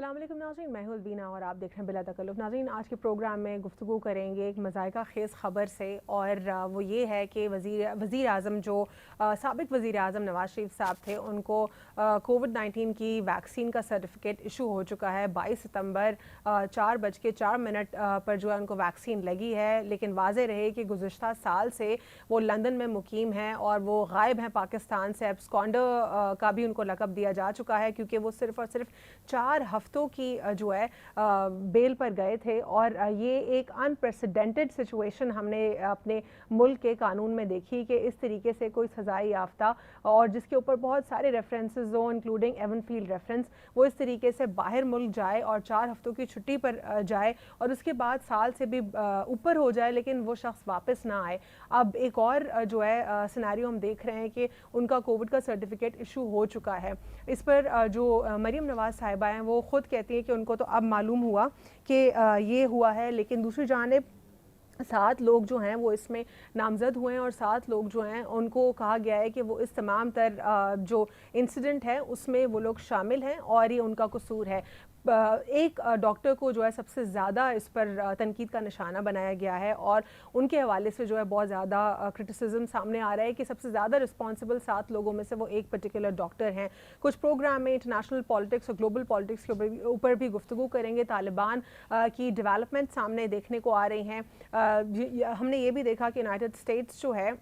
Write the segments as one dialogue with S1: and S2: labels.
S1: अस्सलाम वालेकुम नाज़रीन, मैं हूं ज़बीना और आप देख रहे हैं बिला तकल्लुफ़। नाज़रीन, आज के प्रोग्राम में गुफ्तगू करेंगे एक मज़ाइका ख़ेज़ ख़बर से, और वो ये है कि वज़ीर आज़म जो साबिक़ वज़ीर आज़म नवाज़ शरीफ साहब थे, उनको कोविड-19 की वैक्सीन का सर्टिफिकेट इशू हो चुका है। 22 सितंबर 4:04 पर जो है उनको वैक्सीन लगी है, लेकिन वाज़ेह रहे कि गुज़िश्ता साल से वो लंदन में मुकीम हैं और वो गायब हैं पाकिस्तान से। एब्सकॉन्डर का भी उनको लक़ब दिया जा चुका है, क्योंकि वो सिर्फ़ और सिर्फ 4 हफ्तों की जो है बेल पर गए थे। और ये एक अनप्रेसिडेंटेड सिचुएशन हमने अपने मुल्क के कानून में देखी कि इस तरीके से कोई सजाई याफ्ता और जिसके ऊपर बहुत सारे रेफरेंसेस हो, इंक्लूडिंग एवनफील्ड रेफरेंस, वो इस तरीके से बाहर मुल्क जाए और 4 हफ्तों की छुट्टी पर जाए और उसके बाद साल से भी ऊपर हो जाए, लेकिन वो शख्स वापस ना आए। अब एक और जो है सिनेरियो हम देख रहे हैं कि उनका कोविड का सर्टिफिकेट इशू हो चुका है। इस पर जो मरीम नवाज़ साहिबा हैं वो ख़ुद कहती हैं कि उनको तो अब मालूम हुआ कि ये हुआ है, लेकिन दूसरी जानिब 7 लोग जो हैं वो इसमें नामज़द हुए हैं और 7 लोग जो हैं उनको कहा गया है कि वो इस तमाम तर जो इंसिडेंट है उसमें वो लोग शामिल हैं और ये उनका कसूर है। एक डॉक्टर को जो है सबसे ज़्यादा इस पर तनकीद का निशाना बनाया गया है और उनके हवाले से जो है बहुत ज़्यादा क्रिटिसिज्म सामने आ रहा है कि सबसे ज़्यादा रिस्पॉन्सिबल 7 लोगों में से वो एक पर्टिकुलर डॉक्टर हैं। कुछ प्रोग्राम में इंटरनेशनल पॉलिटिक्स और ग्लोबल पॉलिटिक्स के ऊपर भी गुफ्तगू करेंगे। तालिबान की डेवलपमेंट सामने देखने को आ रही हैं। हमने ये भी देखा कि यूनाइटेड स्टेट्स जो है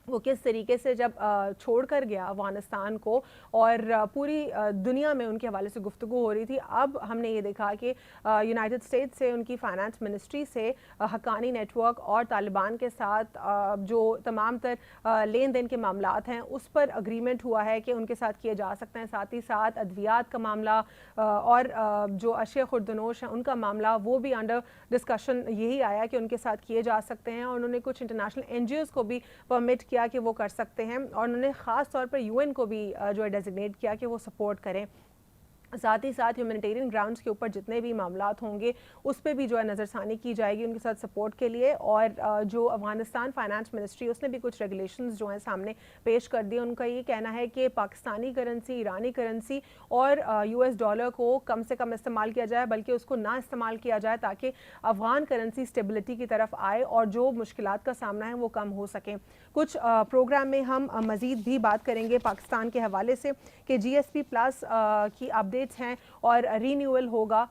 S1: वो किस तरीके से जब छोड़कर गया अफ़गानिस्तान को और पूरी दुनिया में उनके हवाले से गुफ्तगू हो रही थी। अब हमने ये देखा कि यूनाइटेड स्टेट्स से उनकी फाइनेंस मिनिस्ट्री से हक्कानी नेटवर्क और तालिबान के साथ जो तमाम तर लेन देन के मामलात हैं उस पर अग्रीमेंट हुआ है कि उनके साथ किए जा सकते हैं। साथ ही साथ अद्वियात का मामला और जो अशिया खुर्दनोश हैं उनका मामला, वो भी अंडर डिस्कशन यही आया कि उनके साथ किए जा सकते हैं। और उन्होंने कुछ इंटरनेशनल NGOs को भी परमिट किया कि वो कर सकते हैं और उन्होंने ख़ास तौर पर UN को भी जो है डेजिग्नेट किया कि वो सपोर्ट करें। साथ ही साथ ह्यूमैनिटेरियन ग्राउंड्स के ऊपर जितने भी मामलात होंगे उस पर भी जो है नज़रसानी की जाएगी उनके साथ सपोर्ट के लिए। और जो अफ़गानिस्तान फाइनेंस मिनिस्ट्री उसने भी कुछ रेगुलेशंस जो हैं सामने पेश कर दिए। उनका ये कहना है कि पाकिस्तानी करेंसी, ईरानी करेंसी और US डॉलर को कम से कम इस्तेमाल किया जाए, बल्कि उसको ना इस्तेमाल किया जाए ताकि अफ़गान करेंसी स्टेबिलिटी की तरफ आए और जो मुश्किलात का सामना है वो कम हो सकें। कुछ प्रोग्राम में हम मज़ीद भी बात करेंगे पाकिस्तान के हवाले से कि GSP+ की अपडेट हैं और रीन्यूअल होगा।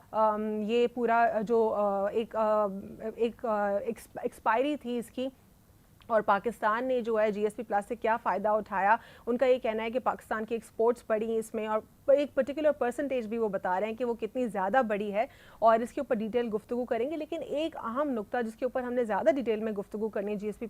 S1: ये पूरा जो एक्सपायरी थी इसकी और पाकिस्तान ने जो है GSP+ से क्या फ़ायदा उठाया, उनका ये कहना है कि पाकिस्तान की एक्सपोर्ट्स बढ़ी हैं इसमें और एक पर्टिकुलर परसेंटेज भी वो बता रहे हैं कि वो कितनी ज़्यादा बड़ी है और इसके ऊपर डिटेल गुफ्तगू करेंगे। लेकिन एक अहम नुक्ता जिसके ऊपर हमने ज़्यादा डिटेल में गुफ्तगू करनी है GSP+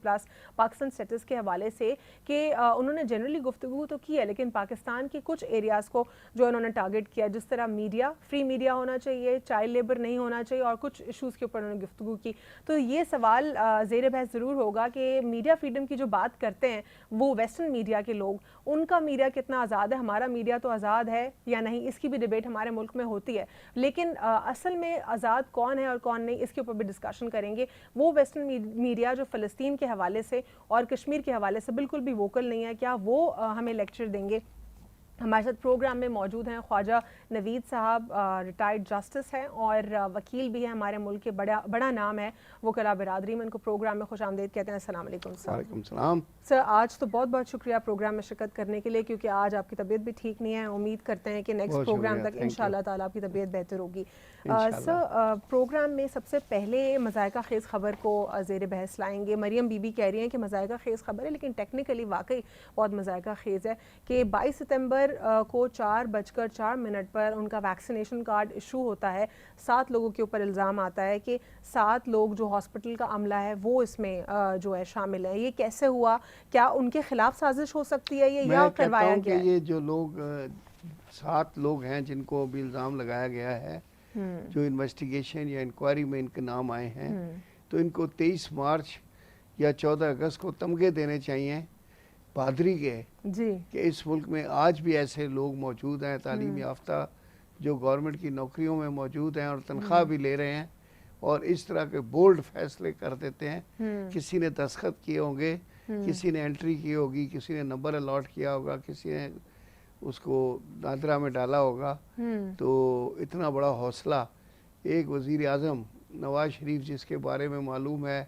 S1: पाकिस्तान स्टेटस के हवाले से कि उन्होंने जनरली गुफ्तगू तो की है, लेकिन पाकिस्तान के कुछ एरियाज़ को जो उन्होंने टारगेट किया, जिस तरह मीडिया, फ्री मीडिया होना चाहिए, चाइल्ड लेबर नहीं होना चाहिए और कुछ इशूज़ के ऊपर उन्होंने गुफ्तगू की। तो ये सवाल ज़ेर बहस ज़रूर होगा कि मीडिया फ्रीडम की जो बात करते हैं वो वेस्टर्न मीडिया के लोग, उनका मीडिया कितना आज़ाद है, हमारा मीडिया तो आज़ाद है या नहीं, इसकी भी डिबेट हमारे मुल्क में होती है। लेकिन असल में आज़ाद कौन है और कौन नहीं, इसके ऊपर भी डिस्कशन करेंगे। वो वेस्टर्न मीडिया जो फ़लस्तीन के हवाले से और कश्मीर के हवाले से बिल्कुल भी वोकल नहीं है, क्या वो हमें लेक्चर देंगे? हमारे साथ प्रोग्राम में मौजूद हैं ख्वाजा नवीद साहब, रिटायर्ड जस्टिस हैं और वकील भी हैं, हमारे मुल्क के बड़ा नाम है वकला बिरादरी में। उनको प्रोग्राम में खुशामदीद कहते हैं। अस्सलाम वालेकुम सर।
S2: वालेकुम सलाम
S1: सर, आज तो बहुत बहुत शुक्रिया प्रोग्राम में शिरकत करने के लिए, क्योंकि आज आपकी तबीयत भी ठीक नहीं है। उम्मीद करते हैं कि नेक्स्ट प्रोग्राम तक इंशाल्लाह ताला आपकी तबीयत बेहतर होगी। सर, प्रोग्राम में सबसे पहले मज़ाइका ख़ेज़ ख़बर को ज़ेर बहस लाएंगे। मरियम बीबी कह रही हैं कि मज़ाइका ख़ेज़ ख़बर है, लेकिन टेक्निकली वाकई बहुत मज़ाइका ख़ेज़ है कि 22 सितंबर को 4:04 पर उनका वैक्सीनेशन कार्ड इशू होता है। 7 लोगों के ऊपर इल्ज़ाम आता है कि 7 लोग जो हॉस्पिटल का अमला है वो इसमें जो है शामिल है। ये कैसे हुआ? क्या उनके खिलाफ साजिश हो सकती है ये या करवाया गया है?
S2: ये जो लोग 7 लोग हैं जिनको भी इल्ज़ाम लगाया गया है, जो इन्वेस्टिगेशन या इंक्वायरी में इनके नाम आए हैं, तो इनको 23 मार्च या 14 अगस्त को तमगे देने चाहिए पादरी के
S1: जी
S2: कि इस मुल्क में आज भी ऐसे लोग मौजूद हैं तालीम याफ्ता जो गवर्नमेंट की नौकरियों में मौजूद हैं और तनख्वाह भी ले रहे हैं और इस तरह के बोल्ड फैसले कर देते हैं। किसी ने दस्तखत किए होंगे, किसी ने एंट्री की होगी, किसी ने नंबर अलॉट किया होगा, किसी ने उसको दादरा में डाला होगा। तो इतना बड़ा हौसला एक वज़ीर आज़म नवाज शरीफ, जिसके बारे में मालूम है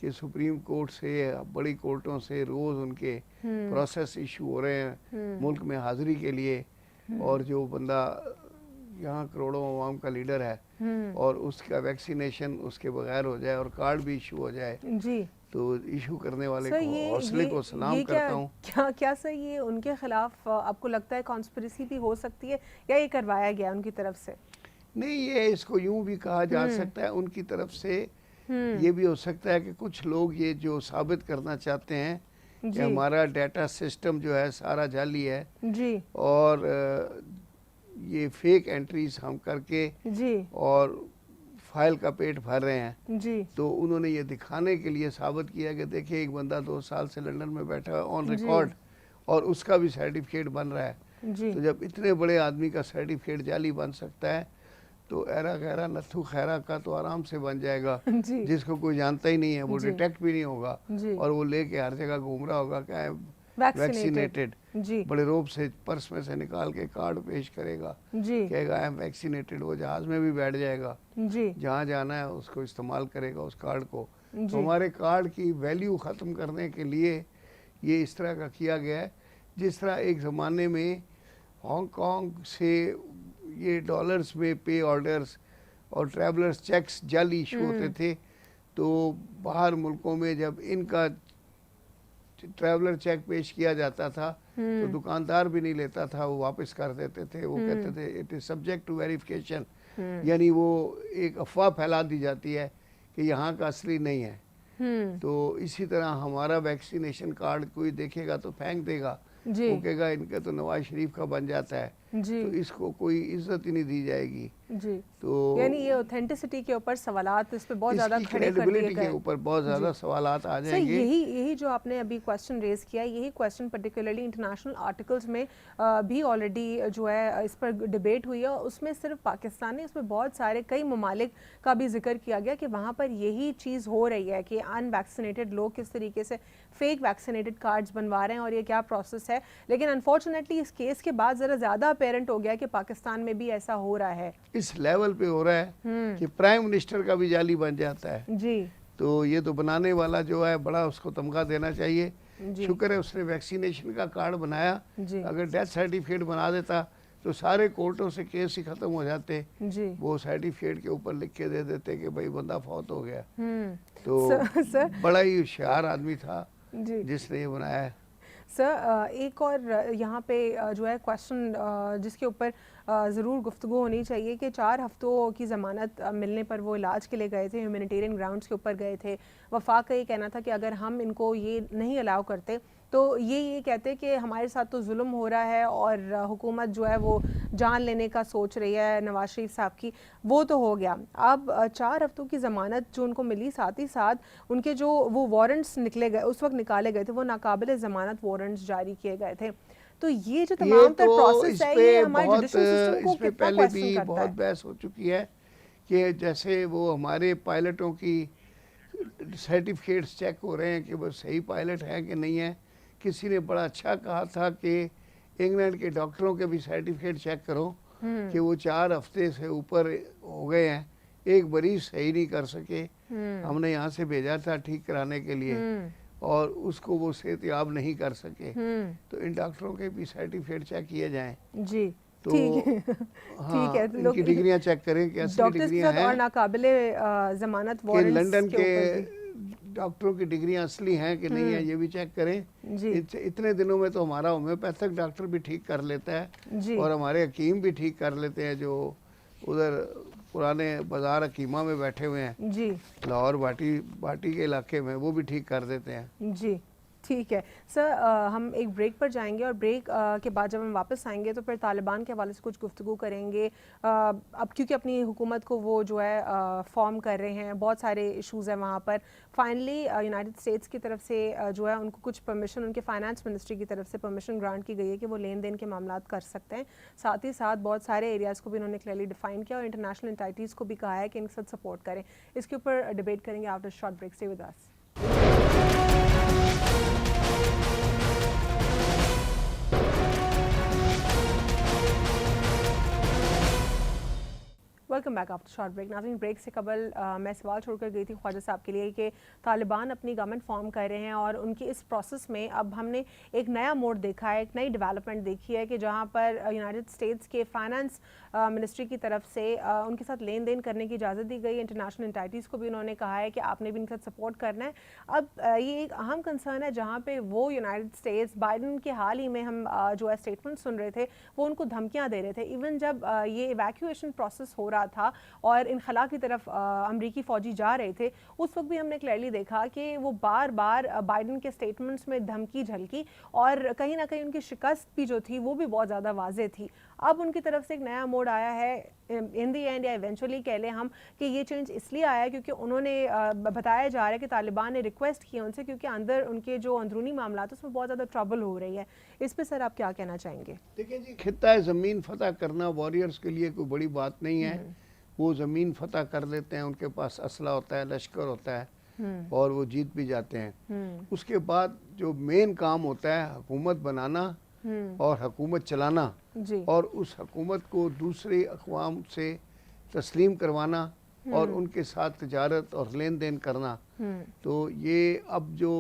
S2: कि सुप्रीम कोर्ट से, बड़ी कोर्टों से रोज़ उनके प्रोसेस इशू हो रहे हैं मुल्क में हाज़िरी के लिए, और जो बंदा यहाँ करोड़ों अवाम का लीडर है और उसका वैक्सीनेशन उसके बगैर हो जाए और कार्ड भी इशू हो जाए
S1: जी,
S2: तो इशू करने वाले को हौसले को सलाम करता हूँ।
S1: क्या सर ये उनके खिलाफ आपको लगता है कॉन्स्पिरेसी भी हो सकती है या ये करवाया गया उनकी तरफ से?
S2: नहीं, ये इसको यूं भी कहा जा सकता है उनकी तरफ से। ये भी हो सकता है कि कुछ लोग ये जो साबित करना चाहते हैं कि हमारा डाटा सिस्टम जो है सारा जाली है
S1: जी,
S2: और ये फेक एंट्रीज हम करके
S1: जी,
S2: और फाइल का पेट भर रहे हैं
S1: जी,
S2: तो उन्होंने ये दिखाने के लिए साबित किया कि देखिए एक बंदा 2 साल से लंदन में बैठा है ऑन रिकॉर्ड और उसका भी सर्टिफिकेट बन रहा है।
S1: जी,
S2: तो जब इतने बड़े आदमी का सर्टिफिकेट जाली बन सकता है तो एरा गैरा नथु खैरा का तो आराम से बन जाएगा
S1: जी,
S2: जिसको कोई जानता ही नहीं है, वो
S1: जी,
S2: डिटेक्ट भी नहीं होगा
S1: जी,
S2: और वो लेके हर जगह घूम रहा होगा क्या है
S1: वैक्सीनेटेड, जी,
S2: बड़े रोब से पर्स में से निकाल के कार्ड पेश करेगा,
S1: जी,
S2: कहेगा आई एम वैक्सीनेटेड, वो जहाज में भी बैठ जाएगा,
S1: जी,
S2: जहाँ जाना है उसको इस्तेमाल करेगा उस कार्ड को।
S1: जी,
S2: तो हमारे कार्ड की वैल्यू ख़त्म करने के लिए ये इस तरह का किया गया है। जिस तरह एक ज़माने में हांगकांग से ये डॉलर्स में पे ऑर्डर्स और ट्रैवलर्स चेक्स जाली इशू होते थे, तो बाहर मुल्कों में जब इनका ट्रैवलर चेक पेश किया जाता था तो दुकानदार भी नहीं लेता था, वो वापस कर देते थे। वो कहते थे it is subject to verification, यानी वो एक अफवाह फैला दी जाती है कि यहाँ का असली नहीं है। तो इसी तरह हमारा वैक्सीनेशन कार्ड कोई देखेगा तो फेंक देगा,
S1: जी,
S2: वो कहेगा इनका तो नवाज शरीफ का बन जाता है,
S1: जी,
S2: तो इसको कोई इज्जत ही नहीं दी जाएगी।
S1: जी,
S2: तो
S1: यानी ये ऑथेंटिसिटी के ऊपर सवालात इस पे बहुत ज़्यादा
S2: इसकी
S1: खड़े कर दिए
S2: क्रेडिबिलिटी के
S1: गए।
S2: ऊपर बहुत ज़्यादा सवालात आ
S1: सर
S2: जाएंगे।
S1: यही जो आपने अभी क्वेश्चन रेज किया, यही क्वेश्चन पर्टिकुलरली इंटरनेशनल आर्टिकल्स में भी ऑलरेडी जो है इस पर डिबेट हुई है, और उसमें सिर्फ पाकिस्तान नहीं, उसमें बहुत सारे कई ममालिक का भी जिक्र किया गया कि वहाँ पर यही चीज़ हो रही है कि अनवैक्सीनेटेड लोग किस तरीके से फेक वैक्सीनेटेड कार्ड्स बनवा रहे हैं और ये क्या प्रोसेस है। लेकिन अनफॉर्चुनेटली इस केस के बाद ज़रा ज़्यादा अपेरेंट हो गया कि पाकिस्तान में भी ऐसा हो रहा है,
S2: इस लेवल पे हो रहा है कि प्राइम मिनिस्टर का भी जाली बन जाता है।
S1: जी,
S2: तो ये तो बनाने वाला जो है बड़ा उसको तमगा देना चाहिए।
S1: जी,
S2: शुक्र है उसने वैक्सीनेशन का कार्ड बनाया,
S1: जी,
S2: अगर डेथ सर्टिफिकेट बना देता तो सारे कोर्टों से केस ही ख़त्म हो जाते।
S1: जी,
S2: वो सर्टिफिकेट के ऊपर लिख के दे देते कि भाई बंदा फौत हो गया। तो
S1: सर
S2: बड़ा ही होशियार आदमी था
S1: जी,
S2: जिसने ये बनाया है।
S1: सर एक और यहाँ पे जो है क्वेश्चन जिसके ऊपर ज़रूर गुफ्तगू होनी चाहिए कि 4 हफ्तों की ज़मानत मिलने पर वो इलाज के लिए गए थे, ह्यूमैनिटेरियन ग्राउंड्स के ऊपर गए थे। वफाक का ये कहना था कि अगर हम इनको ये नहीं अलाउ करते तो ये कहते कि हमारे साथ तो जुल्म हो रहा है और हुकूमत जो है वो जान लेने का सोच रही है नवाज शरीफ साहब की। वो तो हो गया, अब 4 हफ्तों की ज़मानत जो उनको मिली, साथ ही साथ उनके जो वो वारंट्स निकले गए उस वक्त निकाले गए थे, वो नाकाबिल ज़मानत वारंट्स जारी किए गए थे। तो ये जो तमाम तर प्रोसेस है ये हमारे जुडिशल सिस्टम को कितना
S2: पहले
S1: क्वेश्चन
S2: भी
S1: करता
S2: बहुत
S1: है।
S2: बहस हो चुकी है कि जैसे वो हमारे पायलटों की सर्टिफिकेट्स चेक हो रहे हैं कि वो सही पायलट है कि नहीं है। किसी ने बड़ा अच्छा कहा था कि इंग्लैंड के डॉक्टरों के भी सर्टिफिकेट चेक करो कि वो 4 हफ्ते से ऊपर हो गए हैं, एक मरीज सही नहीं कर सके, हमने यहाँ से भेजा था ठीक कराने के लिए और उसको वो सेहतयाब नहीं कर सके, तो इन डॉक्टरों के भी सर्टिफिकेट चेक किए जाएं।
S1: जी,
S2: तो
S1: ठीक है,
S2: हाँ,
S1: ठीक है,
S2: इनकी डिग्रियां चेक करें कि असली
S1: डॉक्टर्स के
S2: डिग्रियां
S1: साथ और
S2: हैं
S1: नाकाबिले ज़मानत
S2: कि
S1: वारंट्स
S2: लंदन
S1: के
S2: के
S1: ऊपर भी।
S2: डॉक्टरों की डिग्रियां असली हैं कि नहीं है, ये भी चेक करें।
S1: जी,
S2: इतने दिनों में तो हमारा होम्योपैथिक डॉक्टर भी ठीक कर लेता है
S1: जी,
S2: और हमारे हकीम भी ठीक कर लेते हैं जो उधर पुराने बाजार हकीमा में बैठे हुए हैं
S1: जी,
S2: लाहौर बाटी के इलाके में, वो भी ठीक कर देते हैं।
S1: जी, ठीक है सर। हम एक ब्रेक पर जाएंगे और ब्रेक के बाद जब हम वापस आएंगे तो फिर तालिबान के हवाले से कुछ गुफ्तगू करेंगे। अब क्योंकि अपनी हुकूमत को वो जो है फॉर्म कर रहे हैं, बहुत सारे इश्यूज़ हैं वहाँ पर। फाइनली यूनाइटेड स्टेट्स की तरफ से जो है उनको कुछ परमिशन, उनके फाइनेंस मिनिस्ट्री की तरफ से परमिशन ग्रांट की गई है कि वो लेन देन के मामलात कर सकते हैं। साथ ही साथ बहुत सारे एरियाज़ को भी उन्होंने क्लियरली डिफाइन किया और इंटरनेशनल एंटाइटीज़ को भी कहा है कि इनके साथ सपोर्ट करें। इसके ऊपर डिबेट करेंगे after short break. Stay with us. Welcome back after short break. नाज़रीन, ब्रेक से कबल मैं सवाल छोड़कर गई थी ख्वाजा साहब के लिए कि तालिबान अपनी गवर्नमेंट फॉर्म कर रहे हैं और उनकी इस प्रोसेस में अब हमने एक नया मोड़ देखा है, एक नई डेवलपमेंट देखी है कि जहां पर यूनाइटेड स्टेट्स के फाइनेंस मिनिस्ट्री की तरफ से उनके साथ लेन देन करने की इजाज़त दी गई। इंटरनेशनल एंटाइटीज़ को भी उन्होंने कहा है कि आपने भी इनके साथ सपोर्ट करना है। अब ये एक अहम कंसर्न है जहाँ पे वो यूनाइटेड स्टेट्स बाइडन के हाल ही में हम जो है स्टेटमेंट सुन रहे थे वो उनको धमकियाँ दे रहे थे। इवन जब ये इवैक्यूएशन प्रोसेस हो रहा था और इनखला की तरफ अमरीकी फ़ौजी जा रहे थे, उस वक्त भी हमने क्लियरली देखा कि वो बार बार बाइडन के स्टेटमेंट्स में धमकी झलकी और कहीं ना कहीं उनकी शिकस्त भी जो थी वो भी बहुत ज़्यादा वाज़ेह थी। अब उनकी तरफ से एक नया मोड़ आया है इन दी एंड या इवेंचुअली कह लें हम कि ये चेंज इसलिए आया क्योंकि उन्होंने बताया जा रहा है कि तालिबान ने रिक्वेस्ट की उनसे क्योंकि अंदर उनके जो अंदरूनी मामला है उसमें बहुत ज़्यादा ट्रबल हो रही है। इस पे सर आप क्या कहना चाहेंगे?
S2: देखिए जी, खित्ता ज़मीन फतह करना वॉरियर्स के लिए कोई बड़ी बात नहीं है। वो ज़मीन फतह कर लेते हैं, उनके पास असला होता है, लश्कर होता है और वो जीत भी जाते हैं। उसके बाद जो मेन काम होता है हुकूमत बनाना और हुकूमत चलाना और उस हुकूमत को दूसरे अक़वाम से तस्लीम करवाना और उनके साथ तिजारत और लेन देन करना। तो ये अब जो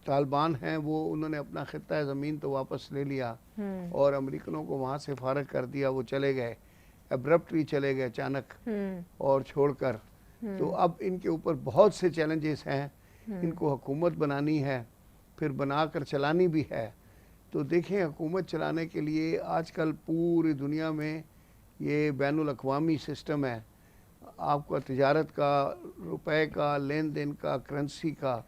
S2: तालिबान हैं वो उन्होंने अपना खित्ता ज़मीन तो वापस ले लिया और अमेरिकनों को वहाँ से फारग कर दिया, वो चले गए, एब्रप्टली चले गए अचानक और छोड़कर। तो अब इनके ऊपर बहुत से चैलेंजेस हैं, इनको हुकूमत बनानी है, फिर बनाकर चलानी भी है। तो देखें, हुकूमत चलाने के लिए आजकल पूरी दुनिया में ये बैनुल अक़वामी सिस्टम है, आपका तिजारत का, रुपए का, लेन देन का, करेंसी का।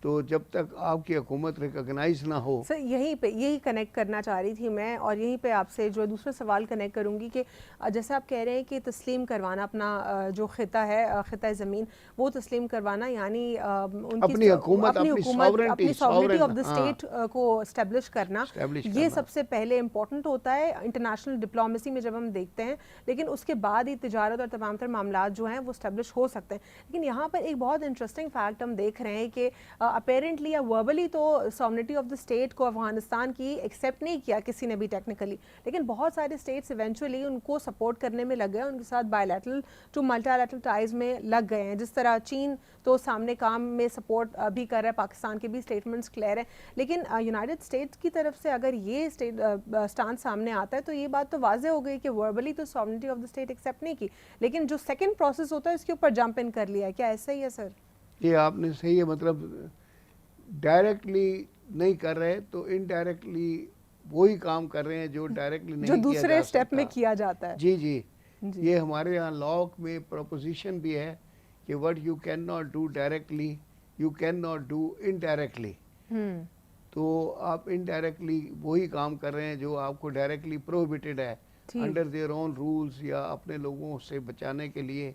S2: तो जब तक आपकी हुकूमत रिकॉग्नाइज ना हो।
S1: सर यही कनेक्ट करना चाह रही थी मैं और यहीं पे आपसे जो दूसरा सवाल कनेक्ट करूंगी कि जैसे आप कह रहे हैं कि तस्लीम करवाना अपना जो खिता है, खिता ज़मीन, वो तस्लीम करवाना यानी
S2: अपनी हुकूमत, अपनी
S1: सॉवरेनिटी ऑफ द स्टेट को एस्टेब्लिश करना, ये सबसे पहले इम्पोर्टेंट होता है इंटरनेशनल डिप्लोमेसी में जब हम देखते हैं। लेकिन उसके बाद ही तिजारत और तमाम तर मामला जो हैं वो एस्टेब्लिश हो सकते हैं। लेकिन यहाँ पर एक बहुत इंटरेस्टिंग फैक्ट हम देख रहे हैं कि अपेरेंटली या वर्बली तो सॉवरेनिटी ऑफ द स्टेट को अफगानिस्तान की एक्सेप्ट नहीं किया किसी ने भी टेक्निकली, लेकिन बहुत सारे स्टेट्स इवेंचुअली उनको सपोर्ट करने में लग गए, उनके साथ बायलैटरल टू मल्टीलैटरल टाइज में लग गए हैं। जिस तरह चीन तो सामने काम में सपोर्ट भी कर रहा है, पाकिस्तान के भी स्टेटमेंट्स क्लियर हैं। लेकिन यूनाइटेड स्टेट्स की तरफ से अगर ये स्टांस सामने आता है तो ये बात तो वाज़ेह हो गई कि वर्बली तो sovereignty of the state accept नहीं की, लेकिन जो सेकेंड प्रोसेस होता है उसके ऊपर जंप इन कर लिया है। क्या ऐसा ही है सर?
S2: ये आपने सही है, मतलब डायरेक्टली नहीं कर रहे तो इनडायरेक्टली वही काम कर रहे हैं जो डायरेक्टली नहीं, जो
S1: दूसरे स्टेप में किया जाता है।
S2: जी, जी जी, ये हमारे यहाँ लॉ में प्रोपोजिशन भी है कि what you can not do directly you can not do indirectly. तो आप इनडायरेक्टली वही काम कर रहे हैं जो आपको डायरेक्टली प्रोहिबिटेड है अंडर देयर ओन रूल्स या अपने लोगों से बचाने के लिए।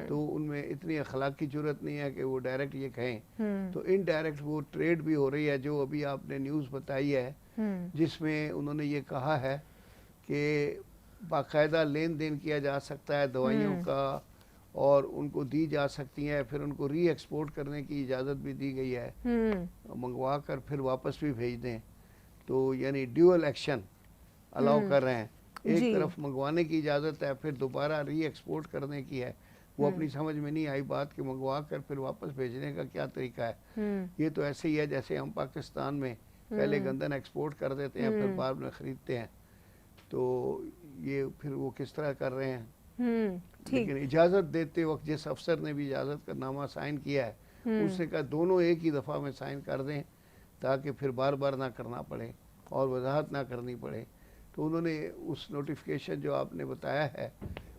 S2: तो उनमें इतनी अखलाकी जरूरत नहीं है कि वो डायरेक्ट ये कहें। तो इनडायरेक्ट वो ट्रेड भी हो रही है जो अभी आपने न्यूज़ बताई है, जिसमें उन्होंने ये कहा है कि बाकायदा लेन देन किया जा सकता है दवाइयों का और उनको दी जा सकती हैं, फिर उनको री एक्सपोर्ट करने की इजाज़त भी दी गई है, मंगवा कर फिर वापस भी भेज दें। तो यानी ड्यूअल एक्शन अलाउ कर रहे हैं, एक तरफ मंगवाने की इजाज़त है, फिर दोबारा री एक्सपोर्ट करने की है। वो अपनी समझ में नहीं आई बात कि मंगवा कर फिर वापस भेजने का क्या तरीका है। ये तो ऐसे ही है जैसे हम पाकिस्तान में पहले गंदन एक्सपोर्ट कर देते हैं फिर बाद में ख़रीदते हैं। तो ये फिर वो किस तरह कर रहे हैं। लेकिन इजाज़त देते वक्त जिस अफसर ने भी इजाज़त का नामा साइन किया है उसने कहा दोनों एक ही दफ़ा में साइन कर दें ताकि फिर बार बार ना करना पड़े और वजाहत ना करनी पड़े। तो उन्होंने उस नोटिफिकेशन जो आपने बताया है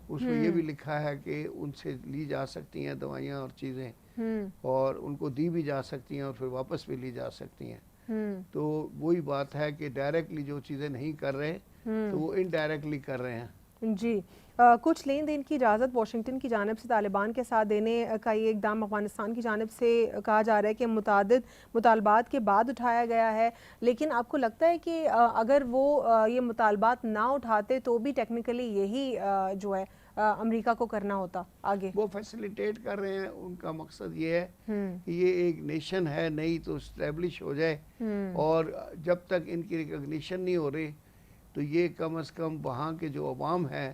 S2: उसमें ये भी लिखा है कि उनसे ली जा सकती हैं दवाइयाँ और चीज़ें और उनको दी भी जा सकती हैं और फिर वापस भी ली जा सकती हैं। तो वही बात है कि डायरेक्टली जो चीज़ें नहीं कर रहे तो वो इनडायरेक्टली कर रहे हैं।
S1: जी, कुछ लेन देन की इजाज़त वाशिंगटन की जानिब से तालिबान के साथ देने का ये इक़दाम अफ़गानिस्तान की जानिब से कहा जा रहा है कि मुतादिद मुतालबात के बाद उठाया गया है। लेकिन आपको लगता है कि अगर वो ये मुतालबात ना उठाते तो भी टेक्निकली यही जो है अमेरिका को करना होता आगे?
S2: वो फैसिलिटेट कर रहे हैं, उनका मकसद ये है कि ये एक नेशन है नई तो इस्टेब्लिश हो जाए और जब तक इनकी रिकॉग्निशन नहीं हो रही तो ये कम से कम वहाँ के जो अवाम है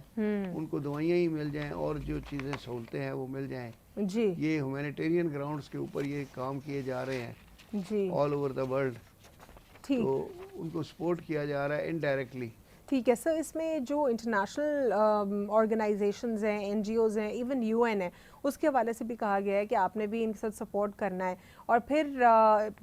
S2: उनको दवाइयाँ ही मिल जाएं और जो चीज़ें सहूलतें हैं वो मिल जाएं।
S1: जी
S2: ये ह्यूमैनिटेरियन ग्राउंड्स के ऊपर ये काम किए जा रहे हैं
S1: जी
S2: ऑल ओवर द वर्ल्ड।
S1: ठीक
S2: तो उनको सपोर्ट किया जा रहा है इनडायरेक्टली।
S1: ठीक है सर। इसमें जो इंटरनेशनल ऑर्गेनाइजेशंस हैं, एनजीओज़ हैं, इवन यूएन है, उसके हवाले से भी कहा गया है कि आपने भी इनके साथ सपोर्ट करना है। और फिर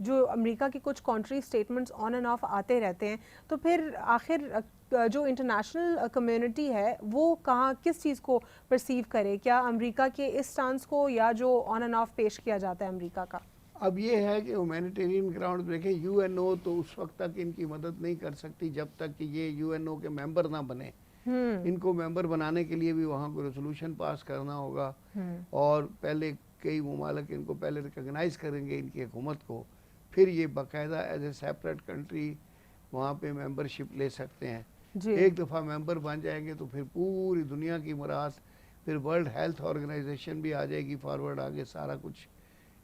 S1: जो अमेरिका के कुछ country statements on end of आते रहते हैं, तो फिर आखिर जो इंटरनेशनल कम्युनिटी है वो कहाँ किस चीज़ को परसीव करे, क्या अमेरिका के इस स्टांस को या जो ऑन एंड ऑफ पेश किया जाता है अमेरिका का?
S2: अब ये है कि ह्यूमैनिटेरियन ग्राउंड देखें, यूएनओ तो उस वक्त तक इनकी मदद नहीं कर सकती जब तक कि ये यूएनओ के मेंबर ना बने। इनको मेंबर बनाने के लिए भी वहाँ को रेजोल्यूशन पास करना होगा और पहले कई ममालिक इनको पहले रिकॉग्नाइज करेंगे इनकी हुकूमत को, फिर ये बाकायदा एज ए सेपरेट कंट्री वहाँ पे मेंबरशिप ले सकते हैं। एक दफ़ा मेंबर बन जाएंगे तो फिर पूरी दुनिया की मुराद, फिर वर्ल्ड हेल्थ ऑर्गेनाइजेशन भी आ जाएगी फॉरवर्ड आगे, सारा कुछ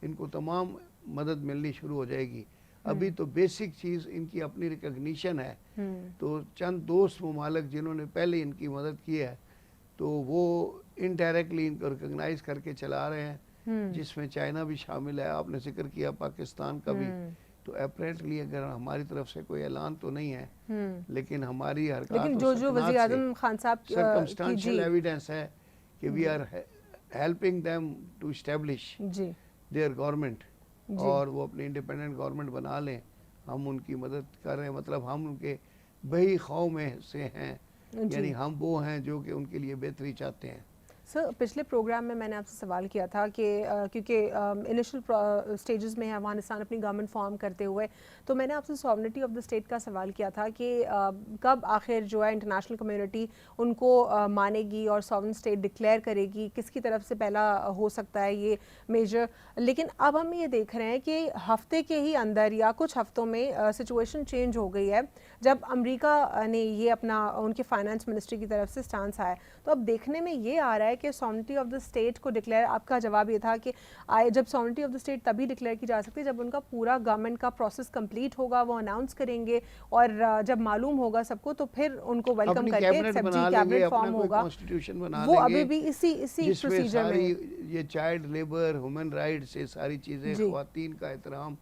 S2: इनको तमाम मदद मिलनी शुरू हो जाएगी। अभी तो बेसिक चीज़ इनकी अपनी रिकग्निशन है। तो चंद दोस्त ममालिक जिन्होंने पहले इनकी मदद की है तो वो इनडायरेक्टली इनको रिकग्नाइज करके चला रहे हैं, जिसमें चाइना भी शामिल है, आपने जिक्र किया पाकिस्तान का भी। तो अप्रेंटली अगर हमारी तरफ से कोई ऐलान तो नहीं है, लेकिन हमारी हरकत,
S1: लेकिन जो वज़ीर आज़म खान साहब
S2: सर्कमस्टेंशियल एविडेंस है कि we are helping them to establish their government, और वो अपनी इंडिपेंडेंट गवर्नमेंट बना लें, हम उनकी मदद कर रहे हैं। मतलब हम उनके बही खौफ में से हैं, यानी हम वो हैं जो कि उनके लिए बेहतरी चाहते हैं।
S1: सर पिछले प्रोग्राम में मैंने आपसे सवाल किया था कि क्योंकि इनिशियल स्टेजेस में है अफगानिस्तान अपनी गवर्नमेंट फॉर्म करते हुए, तो मैंने आपसे सॉवरेनिटी ऑफ द स्टेट का सवाल किया था कि कब आखिर जो है इंटरनेशनल कम्युनिटी उनको मानेगी और सॉवरेन स्टेट डिक्लेयर करेगी, किसकी तरफ से पहला हो सकता है ये मेजर। लेकिन अब हम ये देख रहे हैं कि हफ्ते के ही अंदर या कुछ हफ्तों में सिचुएशन चेंज हो गई है जब अमेरिका ने ये अपना उनके फाइनेंस मिनिस्ट्री की तरफ से स्टांस आया। तो अब देखने में ये आ रहा है कि सॉवरेनिटी ऑफ द स्टेट को डिक्लेयर, आपका जवाब ये था कि जब सॉवरेनिटी ऑफ द स्टेट तभी डिक्लेयर की जा सकती है जब उनका पूरा गवर्नमेंट का प्रोसेस कंप्लीट होगा, वो अनाउंस करेंगे और जब मालूम होगा सबको तो फिर उनको वेलकम करके कैबिनेट फॉर्म होगा,
S2: कॉन्स्टिट्यूशन बना
S1: वो अभी भी इसी प्रोसीजर में
S2: ये चाइल्ड लेबर, ह्यूमन राइट्स, ये सारी चीजें, ख्वातीन का एहतराम,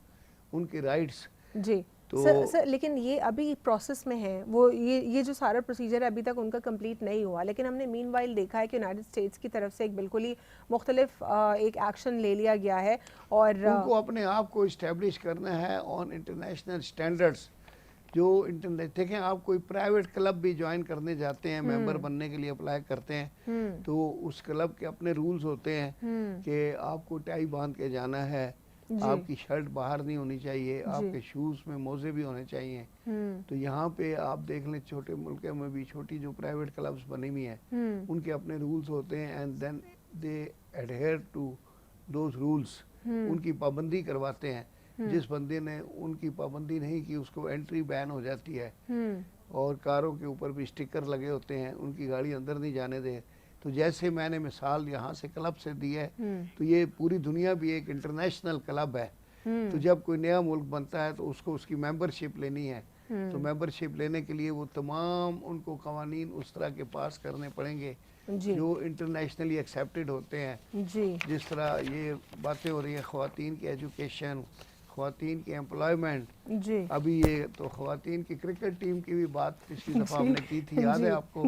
S2: उनके राइट्स।
S1: जी तो सर लेकिन ये अभी प्रोसेस में है, वो ये जो सारा प्रोसीजर है अभी तक उनका कंप्लीट नहीं हुआ। लेकिन हमने मीनवाइल देखा है कि यूनाइटेड स्टेट्स की तरफ से एक बिल्कुल ही मुख्तलिफ एक एक्शन ले लिया गया है और
S2: उनको अपने आप को इस्टेब्लिश करना है ऑन इंटरनेशनल स्टैंडर्ड्स। जो इंटरनेट देखें, आप कोई प्राइवेट क्लब भी ज्वाइन करने जाते हैं, मेंबर बनने के लिए अप्लाई करते हैं, तो उस क्लब के अपने रूल्स होते हैं कि आपको टाई बांध के जाना है, आपकी शर्ट बाहर नहीं होनी चाहिए, आपके शूज में मोजे भी होने चाहिए। तो यहाँ पे आप देख लें छोटे मुल्कों में भी छोटी जो प्राइवेट क्लब्स बनी हुई हैं उनके अपने रूल्स होते हैं and then they adhere to those rules, उनकी पाबंदी करवाते हैं। जिस बंदे ने उनकी पाबंदी नहीं की उसको एंट्री बैन हो जाती है और कारों के ऊपर भी स्टिकर लगे होते हैं, उनकी गाड़ी अंदर नहीं जाने दे। तो जैसे मैंने मिसाल यहाँ से क्लब से दी है, तो ये पूरी दुनिया भी एक इंटरनेशनल क्लब है। तो जब कोई नया मुल्क बनता है तो उसको उसकी मेंबरशिप लेनी है, तो मेंबरशिप लेने के लिए वो तमाम उनको कवानीन उस तरह के पास करने पड़ेंगे जो इंटरनेशनली एक्सेप्टेड होते हैं। जिस तरह ये बातें हो रही है ख्वातीन की एजुकेशन, ख्वातीन की एम्प्लॉयमेंट, अभी ये तो ख्वातीन की क्रिकेट टीम की भी बात पिछली दफ़ा हमने की थी, याद है आपको?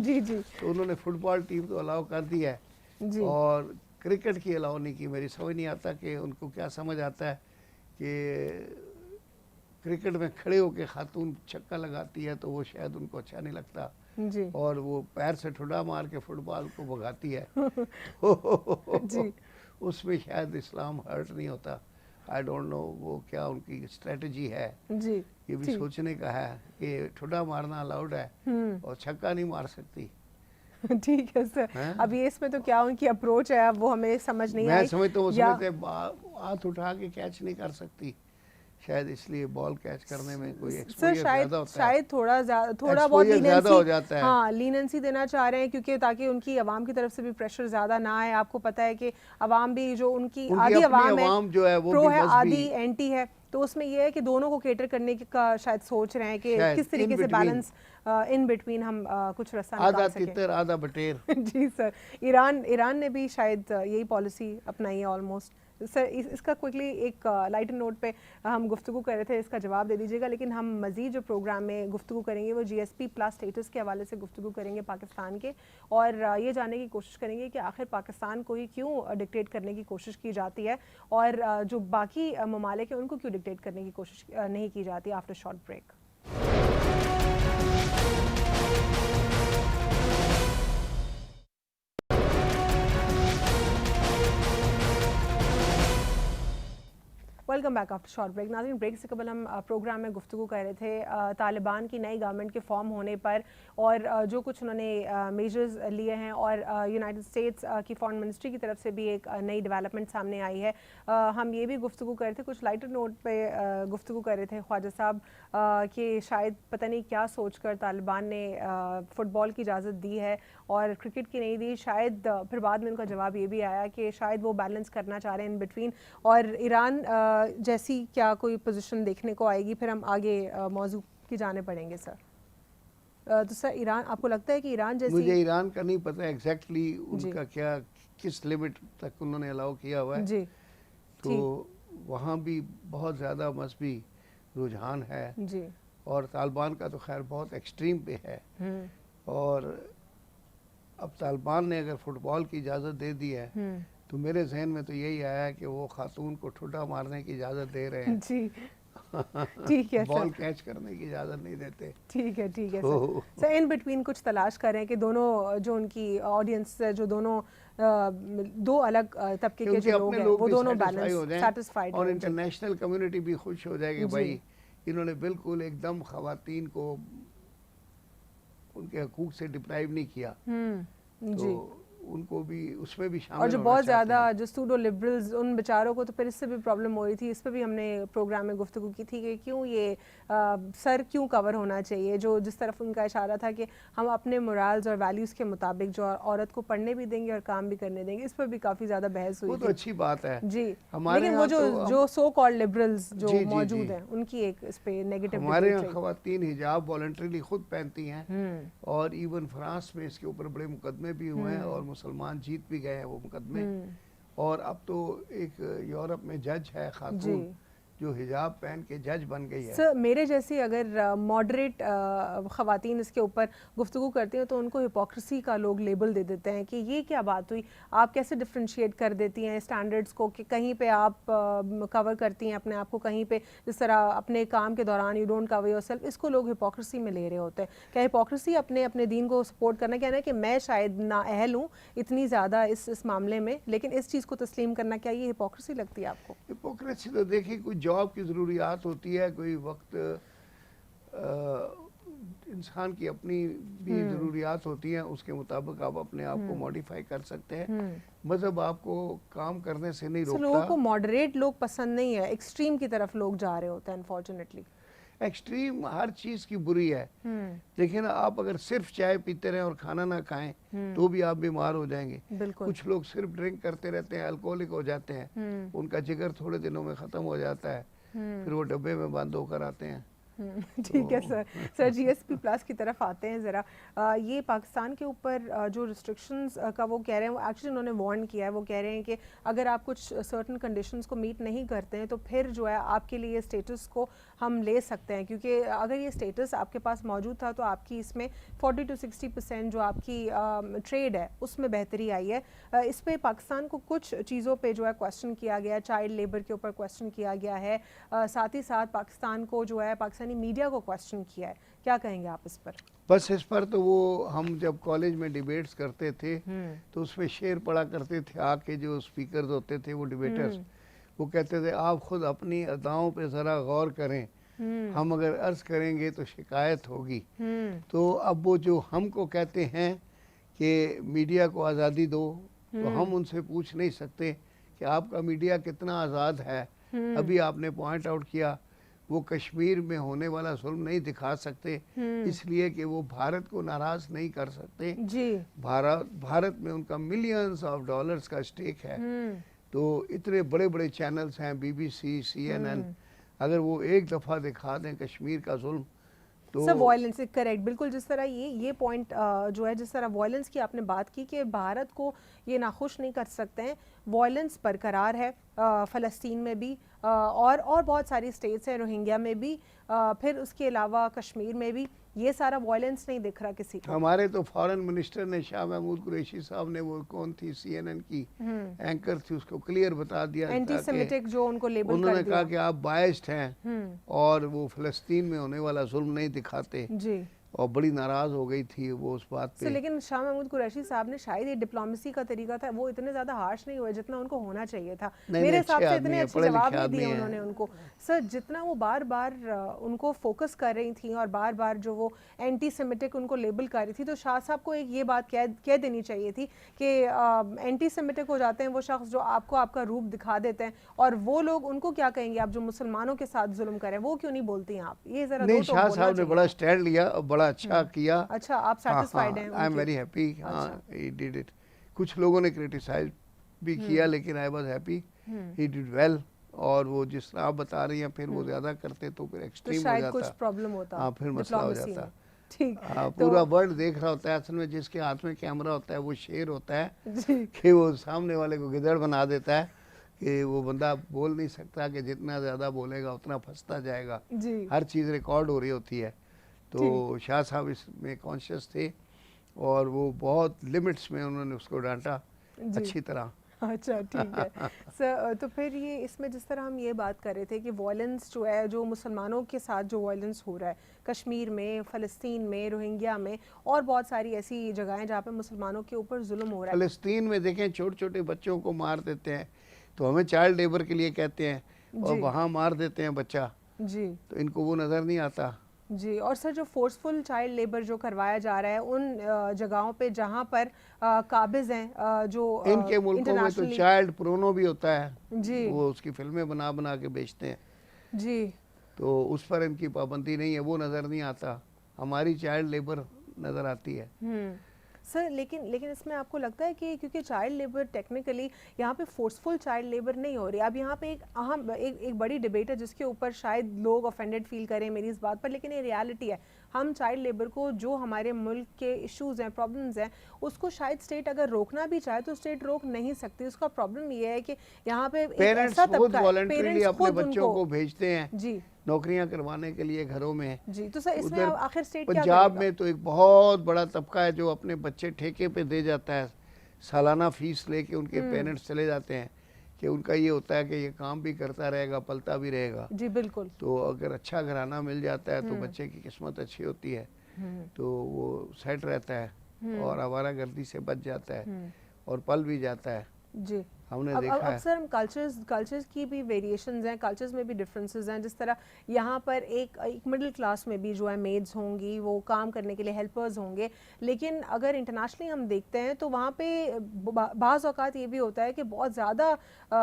S2: तो उन्होंने फुटबॉल टीम तो अलाउ कर दी है और क्रिकेट की अलाउ नहीं की। मेरी समझ नहीं आता कि उनको क्या समझ आता है कि क्रिकेट में खड़े होकर खातून छक्का लगाती है तो वो शायद उनको अच्छा नहीं लगता और वो पैर से ठुडा मार के फुटबॉल को भगाती है उसमें शायद इस्लाम हर्ट नहीं होता। आई डोंट नो वो क्या उनकी स्ट्रेटजी है। ये भी सोचने का है कि ठुडा मारना अलाउड है और छक्का नहीं मार सकती।
S1: ठीक है सर, अभी इसमें तो क्या उनकी अप्रोच है वो हमें समझ नहीं आई।
S2: मैं समझता हूँ हाथ उठा के कैच नहीं कर सकती, शायद इसलिए बॉल कैच करने में कोई
S1: सर
S2: एक्सपोजर
S1: शायद
S2: ज्यादा होता है,
S1: शायद थोड़ा बहुत
S2: एक्सपोजर ज्यादा हो
S1: लीनेंसी,
S2: जाता है।
S1: हाँ लीनेंसी देना चाह रहे हैं क्योंकि ताकि उनकी आवाम की तरफ से भी प्रेशर ज़्यादा ना आए। आपको पता है कि आवाम भी जो उनकी
S2: उनकी
S1: आधी
S2: अपनी
S1: आवाम है
S2: आवाम जो है वो
S1: प्रो
S2: भी
S1: है,
S2: मजहबी,
S1: आधी एंटी है, तो उसमें यह है कि दोनों को केटर करने का शायद सोच रहे हैं कि
S2: शायद
S1: किस तरीके से बैलेंस इन बिटवीन हम कुछ रास्ता
S2: आधा
S1: निकाल सकें।
S2: तितर आधा बटेर।
S1: जी सर, ईरान ने भी शायद यही पॉलिसी अपनाई है ऑलमोस्ट। सर इसका क्विकली एक लाइटर नोट पे हम गुफ्तगू कर रहे थे, इसका जवाब दे दीजिएगा, लेकिन हम मज़ीद जो प्रोग्राम में गुफ्तगू करेंगे वो GSP+ स्टेटस के हवाले से गुफ्तगू करेंगे पाकिस्तान के, और ये जानने की कोशिश करेंगे कि आखिर पाकिस्तान को ही क्यों डिक्टेट करने की कोशिश की जाती है और जो बाकी ममालिक हैं उनको क्यों डिक्टेट करने की कोशिश नहीं की जाती। After short break. Welcome back after short break. नाज़रीन, ब्रेक से कबल हम प्रोग्राम में गुफ्तगू कर रहे थे तालिबान की नई गवर्नमेंट के फॉर्म होने पर और जो कुछ उन्होंने मेजर्स लिए हैं, और यूनाइटेड स्टेट्स की फॉरेन मिनिस्ट्री की तरफ से भी एक नई डेवलपमेंट सामने आई है। हम ये भी गुफ्तगू कर रहे थे, कुछ लाइटर नोट पे गुफ्तगू कर रहे थे ख्वाजा साहब कि शायद पता नहीं क्या सोचकर तालिबान ने फ़ुटबॉल की इजाज़त दी है और क्रिकेट की नहीं दी। शायद फिर बाद में उनका जवाब ये भी आया कि शायद वो बैलेंस करना चाह रहे हैं इन बिटवीन, और ईरान जैसी क्या कोई पोजीशन देखने को आएगी। फिर हम आगे मौजू की जाने पड़ेंगे सर। तो सर ईरान, आपको लगता है कि ईरान जैसी,
S2: मुझे ईरान का नहीं पता एग्जैक्टली उनका क्या किस लिमिट तक उन्होंने अलाउ किया हुआ है
S1: जी,
S2: तो वहाँ भी बहुत ज़्यादा मजहबी रुझान है
S1: जी,
S2: और तालिबान का तो खैर बहुत एक्सट्रीम पे है। और अब तालिबान ने अगर फुटबॉल की इजाज़त दे दी है तो मेरे जहन में तो यही आया है कि वो खातून को ठुड्डा मारने की इजाज़त दे रहे हैं
S1: जी, ठीक है
S2: बॉल
S1: सर,
S2: कैच करने की इजाज़त नहीं देते।
S1: ठीक है
S2: तो
S1: सर इन बिटवीन कुछ तलाश करें कि दोनों जो उनकी ऑडियंस है, जो दोनों दो अलग तबके के जो लोग हैं वो दोनों बैलेंस सैटिस्फाइड
S2: और
S1: हैं।
S2: इंटरनेशनल कम्युनिटी भी खुश हो जाएगी, भाई इन्होंने बिल्कुल एकदम खवातीन को उनके हकूक से डिप्राइव नहीं किया, तो उनको भी उसमें भी शामिल
S1: और जो बहुत ज़्यादा जो सूडो लिबरल्स, उन बेचारों को तो फिर इससे भी प्रॉब्लम हो रही थी। इस पर भी हमने प्रोग्राम में गुफ्तगू की थी कि क्यों ये सर क्यों कवर होना चाहिए, जो जिस तरफ उनका इशारा था कि हम अपने मोरल्स और वैल्यूज़ के मुताबिक जो औरत को पढ़ने भी देंगे और काम भी करने देंगे। इस पर भी काफ़ी ज़्यादा बहस हुई।
S2: वो तो अच्छी बात है
S1: जी,
S2: हमारे,
S1: लेकिन वो जो सो कॉल्ड लिबरल्स जो मौजूद हैं उनकी एक इस पे नेगेटिव,
S2: हमारे यहाँ खवातीन हिजाब वॉलंटरीली खुद पहनती हैं और इवन फ्रांस में इसके ऊपर बड़े मुकदमे भी हुए हैं और मुसलमान जीत भी गए हैं वो मुकदमे। और अब तो एक यूरोप में जज है खातून जो हिजाब पहन के जज बन गई है।
S1: सर मेरे जैसी अगर मॉडरेट ख़वातीन इसके ऊपर गुफ्तगू करती हैं तो उनको हिपोक्रेसी का लोग लेबल दे देते हैं कि ये क्या बात हुई, आप कैसे डिफ्रेंशिएट कर देती हैं स्टैंडर्ड्स को, कि कहीं पे आप कवर करती हैं अपने आप को, कहीं पे जिस तरह अपने काम के दौरान यू डोंट कवर योरसेल्फ, इसको लोग हिपोक्रेसी में ले रहे होते हैं। क्या हिपोक्रेसी अपने दीन को सपोर्ट करना, कहना है कि मैं शायद नाअहल हूँ इतनी ज़्यादा इस मामले में, लेकिन इस चीज़ को तस्लीम करना, क्या ये हिपोक्रेसी लगती है आपको?
S2: हिपोक्रेसी तो देखिए कुछ जॉब की ज़रूरियात होती है, कोई वक्त इंसान की अपनी भी ज़रूरियात होती हैं, उसके मुताबिक आप अपने आप को मॉडिफाई कर सकते हैं। मज़हब आपको काम करने से नहीं रोकता।
S1: लोगों को मॉडरेट लोग पसंद नहीं है, एक्सट्रीम की तरफ लोग जा रहे होते हैं अनफॉर्चुनेटली।
S2: एक्सट्रीम हर चीज़ की बुरी है। देखिए ना, आप अगर सिर्फ चाय पीते रहें और खाना ना खाएं तो भी आप बीमार हो जाएंगे। कुछ लोग सिर्फ ड्रिंक करते रहते हैं, अल्कोहलिक हो जाते हैं, उनका जिगर थोड़े दिनों में ख़त्म हो जाता है, फिर वो डब्बे में बंद होकर आते हैं।
S1: ठीक है सर GSP+ की तरफ आते हैं ज़रा। ये पाकिस्तान के ऊपर जो रिस्ट्रिक्शंस का वो कह रहे हैं, वो एक्चुअली उन्होंने वार्न किया है। वो कह रहे हैं कि अगर आप कुछ सर्टन कंडीशंस को मीट नहीं करते हैं तो फिर जो है आपके लिए स्टेटस को हम ले सकते हैं, क्योंकि अगर ये स्टेटस आपके पास मौजूद था तो आपकी इसमें 40 to 60% जो आपकी ट्रेड है उसमें बेहतरी आई है। इस पर पाकिस्तान को कुछ चीज़ों पर जो है क्वेश्चन किया गया, चाइल्ड लेबर के ऊपर क्वेश्चन किया गया है, साथ ही साथ पाकिस्तान को जो है पाकिस्तानी मीडिया को क्वेश्चन किया है। क्या कहेंगे आप इस पर?
S2: बस इस पर तो वो हम जब कॉलेज में डिबेट्स करते थे तो उसमें शेर पढ़ा करते थे, आके जो स्पीकर्स होते थे वो डिबेटर्स, वो कहते थे आप खुद अपनी अदाओं पे ज़रा गौर करें, हम अगर अर्ज करेंगे तो शिकायत होगी। तो अब वो जो हमको कहते हैं कि मीडिया को आज़ादी दो, तो हम उनसे पूछ नहीं सकते कि आपका मीडिया कितना आज़ाद है। अभी आपने पॉइंट आउट किया वो कश्मीर में होने वाला जुल्म नहीं दिखा सकते, इसलिए कि वो भारत को नाराज नहीं कर सकते
S1: जी।
S2: भारत में उनका मिलियंस ऑफ डॉलर्स का स्टेक है। तो इतने बड़े बड़े चैनल्स हैं, BBC, CNN, अगर वो एक दफ़ा दिखा दें कश्मीर का जुल्म तो
S1: सर वॉयलेंस, करेक्ट, बिल्कुल। जिस तरह ये पॉइंट जो है, जिस तरह वॉयलेंस की आपने बात की कि भारत को ये नाखुश नहीं कर सकते हैं, वॉयलेंस बरकरार है फ़लस्तीन में भी, और बहुत सारी स्टेट्स हैं, रोहिंग्या में भी, फिर उसके अलावा कश्मीर में भी, ये सारा वॉयलेंस नहीं दिख रहा किसी को।
S2: हमारे तो फॉरेन मिनिस्टर ने, शाह महमूद कुरैशी साहब ने, वो कौन थी CNN की एंकर थी, उसको क्लियर बता दिया,
S1: एंटी सेमिटिक जो उनको लेबल
S2: उन्होंने
S1: कर दिया।
S2: कहा कि आप बायस्ड हैं और वो फ़लस्तीन में होने वाला जुल्म नहीं दिखाते
S1: जी।
S2: और बड़ी नाराज़ हो गई थी वो उस बात पे।
S1: लेकिन शाह महमूद कुरैशी साहब ने शायद ये डिप्लोमेसी का तरीका था, वो इतने ज़्यादा हार्श नहीं हुए जितना उनको होना चाहिए था। मेरे हिसाब से इतने अच्छे जवाब नहीं दिए उन्होंने उनको। सर जितना वो बार बार उनको फोकस कर रही थी और बार बार जो वो एंटी सेमिटिक उनको लेबल कर रही थी, तो शाह साहब को एक ये बात कह देनी चाहिए थी कि एंटी सेमिटिक हो जाते हैं वो शख्स जो आपको आपका रूप दिखा देते हैं, और वो लोग उनको क्या कहेंगे आप जो मुसलमानों के साथ जुल्म करें, वो क्यों नहीं बोलती हैं आप? ये जरा
S2: नहीं, शाह साहब ने बड़ा स्टैंड लिया, बड़ा अच्छा किया।
S1: अच्छा, आप सैटिस्फाइड हैं?
S2: I am very happy. हाँ, ही डिड इट। कुछ लोगों ने क्रिटिसाइज भी किया, लेकिन I was happy, he did well. और वो जिस तरह आप बता रही हैं, फिर वो ज्यादा करते तो फिर एक्सट्रीम हो जाता,
S1: कुछ प्रॉब्लम होता,
S2: हाँ, फिर मसला हो जाता।
S1: ठीक,
S2: पूरा वर्ल्ड देख रहा होता है, असल में जिसके हाथ में कैमरा होता है वो शेर होता है कि वो सामने वाले को गिदड़ बना देता है कि वो बंदा बोल नहीं सकता, कि जितना ज्यादा बोलेगा उतना फंसता जाएगा। हर चीज़ रिकॉर्ड हो रही होती है। तो शाह साहब इसमें कॉन्शियस थे और वो बहुत लिमिट्स में उन्होंने उसको डांटा अच्छी तरह।
S1: अच्छा, ठीक है सर। तो फिर ये इसमें जिस तरह हम ये बात कर रहे थे कि वॉयलेंस जो है, जो मुसलमानों के साथ जो वॉयलेंस हो रहा है कश्मीर में, फ़लस्तीन में, रोहिंग्या में, और बहुत सारी ऐसी जगहें जहाँ पे मुसलमानों के ऊपर जुल्म हो रहा है।
S2: फ़लस्तीन में देखें, छोटे छोटे बच्चों को मार देते हैं, तो हमें चाइल्ड लेबर के लिए कहते हैं, और वहाँ मार देते हैं बच्चा जी, तो इनको वो नज़र नहीं आता
S1: जी। और सर जो फोर्सफुल चाइल्ड लेबर जो करवाया जा रहा है उन जगहों पे जहाँ पर काबिज हैं, जो
S2: इनके मुल्कों में तो चाइल्ड प्रोनो भी होता है
S1: जी,
S2: वो उसकी फिल्में बना बना के बेचते हैं
S1: जी,
S2: तो उस पर इनकी पाबंदी नहीं है, वो नज़र नहीं आता। हमारी चाइल्ड लेबर नज़र आती है।
S1: सर लेकिन इसमें आपको लगता है कि क्योंकि चाइल्ड लेबर टेक्निकली यहाँ पे फोर्सफुल चाइल्ड लेबर नहीं हो रही, अब यहाँ पे एक अहम एक बड़ी डिबेट है जिसके ऊपर शायद लोग ऑफेंडेड फील करें मेरी इस बात पर, लेकिन ये रियलिटी है। हम चाइल्ड लेबर को, जो हमारे मुल्क के इश्यूज़ हैं, प्रॉब्लम्स हैं, उसको शायद स्टेट अगर रोकना भी चाहे तो स्टेट रोक नहीं सकती। उसका प्रॉब्लम ये है कि यहाँ पे
S2: पेरेंट्स खुद वॉलंटरीली अपने बच्चों को भेजते हैं
S1: जी
S2: नौकरियां करवाने के लिए घरों में
S1: जी। तो सर इसमें आखिर स्टेट क्या
S2: पंजाब में तो एक बहुत बड़ा तबका है जो अपने बच्चे ठेके पे दे जाता है, सालाना फीस लेके उनके पेरेंट्स चले जाते हैं कि उनका ये होता है कि ये काम भी करता रहेगा, पलता भी रहेगा।
S1: जी बिल्कुल।
S2: तो अगर अच्छा घराना मिल जाता है तो बच्चे की किस्मत अच्छी होती है, तो वो सेट रहता है और आवारागर्दी से बच जाता है और पल भी जाता है जी। हमने देखा है।
S1: अब सर कल्चर्स की भी वेरिएशंस हैं, कल्चर्स में भी डिफरेंसेस हैं। जिस तरह यहाँ पर एक मिडिल क्लास में भी जो है मेड्स होंगी, वो काम करने के लिए हेल्पर्स होंगे, लेकिन अगर इंटरनेशनली हम देखते हैं तो वहाँ पे बाज़ औक़ात ये भी होता है कि बहुत ज़्यादा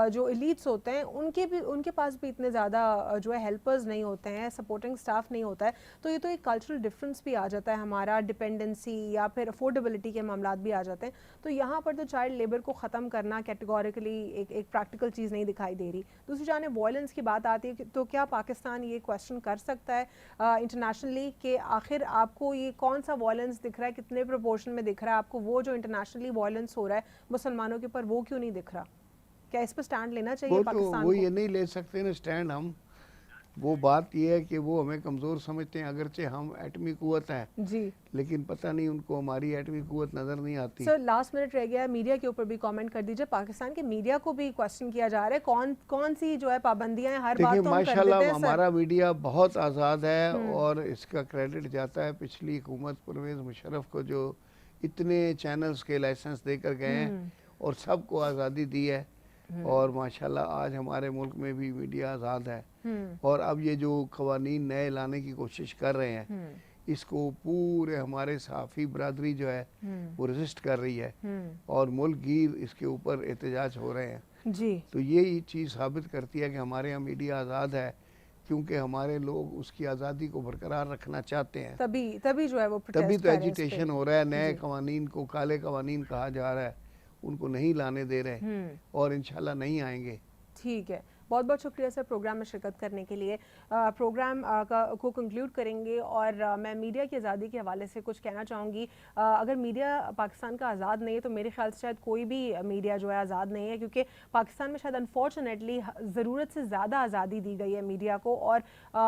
S1: जो एलीट्स होते हैं उनके पास भी इतने ज़्यादा जो है हेल्पर्स नहीं होते हैं, सपोर्टिंग स्टाफ नहीं होता है। तो ये तो एक कल्चरल डिफरेंस भी आ जाता है, हमारा डिपेंडेंसी या फिर अफोर्डेबिलिटी के मामला भी आ जाते हैं। तो यहाँ पर तो चाइल्ड लेबर को ख़त्म करना कैटेगोरिकली एक प्रैक्टिकल चीज़ नहीं दिखाई दे रही। दूसरी जाने वॉयलेंस की बात आती है तो क्या पाकिस्तान ये क्वेश्चन कर सकता है इंटरनेशनली कि आखिर आपको ये कौन सा वॉयलेंस दिख रहा है, कितने प्रोपोर्शन में दिख रहा है आपको, वो जो इंटरनेशनली वॉयलेंस हो रहा है मुसलमानों के ऊपर, वो क्यों नहीं दिख रहा? क्या इस पर स्टैंड लेना चाहिए पाकिस्तान को?
S2: वो ये नहीं ले सकते ना स्टैंड हम। वो बात ये है कि वो हमें कमज़ोर समझते हैं, अगरचे हम एटमी कुव्वत हैं जी, लेकिन पता नहीं उनको हमारी एटमी कुव्वत नज़र नहीं आती।
S1: सर लास्ट मिनट रह गया, मीडिया के ऊपर भी कमेंट कर दीजिए। पाकिस्तान के मीडिया को भी क्वेश्चन किया जा रहा है, कौन सी जो है पाबंदियां हैं, हर बात तो हम कर देते हैं।
S2: हमारा मीडिया बहुत आज़ाद है और इसका क्रेडिट जाता है पिछली हुकूमत परवेज़ मुशर्रफ को, जो इतने चैनल्स के लाइसेंस देकर गए हैं और सबको आज़ादी दी है। और माशाल्लाह आज हमारे मुल्क में भी मीडिया आज़ाद है। और अब ये जो क़वानीन नए लाने की कोशिश कर रहे हैं, इसको पूरे हमारे सहाफ़ी बरादरी जो है वो रेजिस्ट कर रही है और मुल्क गिर इसके ऊपर एहतजाज हो रहे हैं जी। तो ये चीज़ साबित करती है कि हमारे यहाँ मीडिया आज़ाद है, क्योंकि हमारे लोग उसकी आज़ादी को बरकरार रखना चाहते हैं।
S1: तभी जो है वो
S2: तभी
S1: प्रोटेस्ट
S2: तो
S1: कर रहे हैं इस पे।
S2: एजिटेशन हो रहा है। नए कवानीन को काले कवानीन कहा जा रहा है, उनको नहीं लाने दे रहे और इंशाल्लाह नहीं आएंगे।
S1: ठीक है, बहुत बहुत शुक्रिया सर प्रोग्राम में शिरकत करने के लिए। प्रोग्राम को कंक्लूड करेंगे और मैं मीडिया की आज़ादी के हवाले से कुछ कहना चाहूँगी। अगर मीडिया पाकिस्तान का आज़ाद नहीं है तो मेरे ख्याल से शायद कोई भी मीडिया जो है आज़ाद नहीं है, क्योंकि पाकिस्तान में शायद अनफॉर्चुनेटली ज़रूरत से ज़्यादा आज़ादी दी गई है मीडिया को, और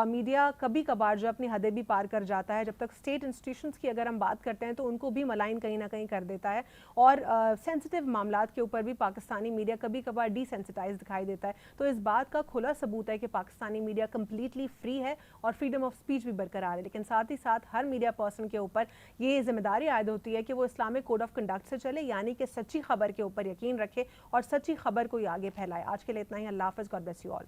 S1: मीडिया कभी कभार जो अपनी हदें भी पार कर जाता है। जब तक स्टेट इंस्टीट्यूशंस की अगर हम बात करते हैं तो उनको भी मलाइन कहीं ना कहीं कर देता है, और सेंसिटिव मामलात के ऊपर भी पाकिस्तानी मीडिया कभी कभार डिसेंसिटाइज दिखाई देता है। तो इस बात का खुला सबूत है कि पाकिस्तानी मीडिया कम्प्लीटली फ्री है और फ्रीडम ऑफ स्पीच भी बरकरार है। लेकिन साथ ही साथ हर मीडिया पर्सन के ऊपर ये जिम्मेदारी आयद होती है कि वो इस्लामिक कोड ऑफ कंडक्ट से चले, यानी कि सच्ची खबर के ऊपर यकीन रखे और सच्ची खबर को ही आगे फैलाए। आज के लिए इतना ही। अल्लाह हाफ़िज़। God bless you all.